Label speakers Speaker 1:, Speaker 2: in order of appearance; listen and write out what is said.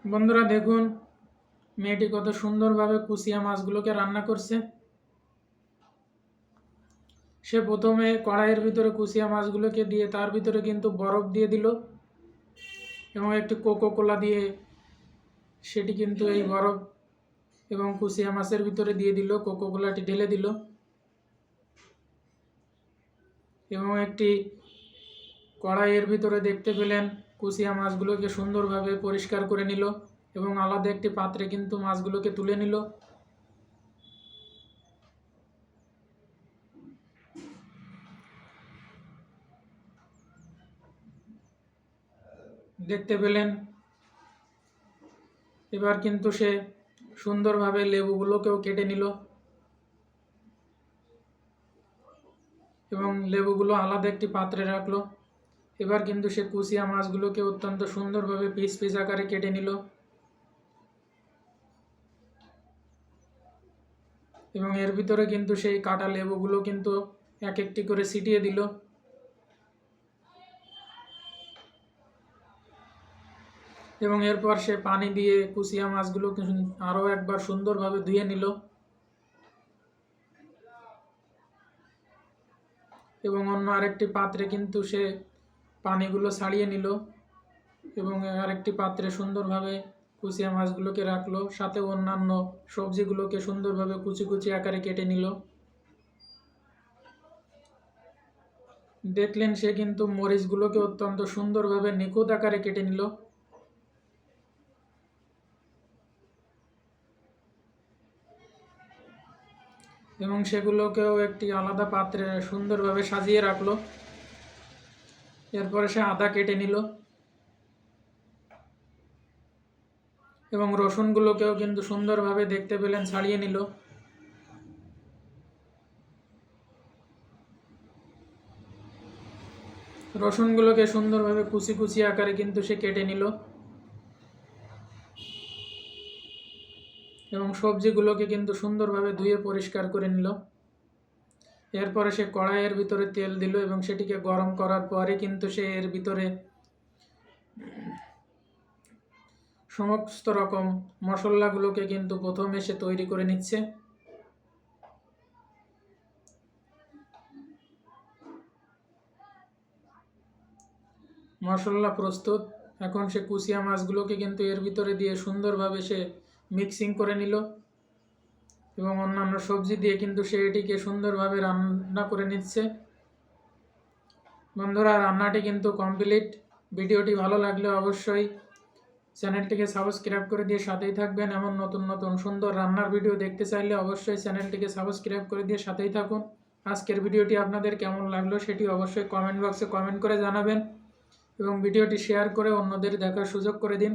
Speaker 1: বন্ধুরা দেখুন, মেয়েটি কত সুন্দরভাবে কুচিয়া মাছগুলোকে রান্না করছে। সে প্রথমে কড়াইয়ের ভিতরে কুচিয়া মাছগুলোকে দিয়ে তার ভিতরে কিন্তু বরফ দিয়ে দিল এবং একটি কোকো কোলা দিয়ে সেটি কিন্তু এই বরফ এবং কুচিয়া মাছের ভিতরে দিয়ে দিল, কোকো কোলাটি ঢেলে দিল এবং একটি কড়াইয়ের ভিতরে দেখতে পেলেন কুচিয়া মাছগুলোকে সুন্দরভাবে পরিষ্কার করে নিল এবং আলাদা একটি পাত্রে কিন্তু মাছগুলোকে তুলে নিল। দেখতে পেলেন এবার কিন্তু সে সুন্দরভাবে লেবুগুলোকেও কেটে নিল এবং লেবুগুলো আলাদা একটি পাত্রে রাখলো। এবার কিন্তু সে কুচিয়া মাছগুলোকে অত্যন্ত সুন্দরভাবে পিস পিস আকারে কেটে নিল এবং এর ভিতরে কিন্তু সেই কাটা লেবুগুলো কিন্তু এক একটি করে ছিটিয়ে দিল এবং এরপর সে পানি দিয়ে কুচিয়া মাছগুলোকে আরও একবার সুন্দরভাবে ধুয়ে নিল এবং অন্য আরেকটি পাত্রে কিন্তু সে পানিগুলো ছাড়িয়ে নিল এবং আরেকটি পাত্রে সুন্দরভাবে কুচিয়া মাছগুলোকে রাখলো, সাথে অন্যান্য সবজিগুলোকে সুন্দরভাবে কুচি কুচি আকারে কেটে নিল। দেখলেন সে কিন্তু মরিচগুলোকে অত্যন্ত সুন্দরভাবে নিখুঁত আকারে কেটে নিল এবং সেগুলোকেও একটি আলাদা পাত্রে সুন্দরভাবে সাজিয়ে রাখলো। এরপরে সে আদা কেটে নিল এবং রসুনগুলোকেও কিন্তু সুন্দরভাবে দেখতে পেলেন ছাড়িয়ে নিল রসুনগুলোকে সুন্দরভাবে কুচি কুচি আকারে কিন্তু সে কেটে নিল এবং সবজিগুলোকে কিন্তু সুন্দরভাবে ধুয়ে পরিষ্কার করে নিল। এরপরে সে কড়াইয়ের ভিতরে তেল দিল এবং সেটিকে গরম করার পরে কিন্তু সে এর ভিতরে সমস্ত রকম মশলাগুলোকে কিন্তু প্রথমে সে তৈরি করে নিচ্ছে। মশলা প্রস্তুত। এখন সে কুচিয়া মাছগুলোকে কিন্তু এর ভিতরে দিয়ে সুন্দরভাবে সে মিক্সিং করে নিল এবং অন্যান্য সবজি দিয়ে কিন্তু সে এটিকে সুন্দরভাবে রান্না করে নিচ্ছে। বন্ধুরা, রান্নাটি কিন্তু কমপ্লিট। ভিডিওটি ভালো লাগলে অবশ্যই চ্যানেলটিকে সাবস্ক্রাইব করে দিয়ে সাথেই থাকবেন। এমন নতুন নতুন সুন্দর রান্নার ভিডিও দেখতে চাইলে অবশ্যই চ্যানেলটিকে সাবস্ক্রাইব করে দিয়ে সাথেই থাকুন। আজকের ভিডিওটি আপনাদের কেমন লাগলো সেটি অবশ্যই কমেন্ট বক্সে কমেন্ট করে জানাবেন এবং ভিডিওটি শেয়ার করে অন্যদের দেখার সুযোগ করে দিন।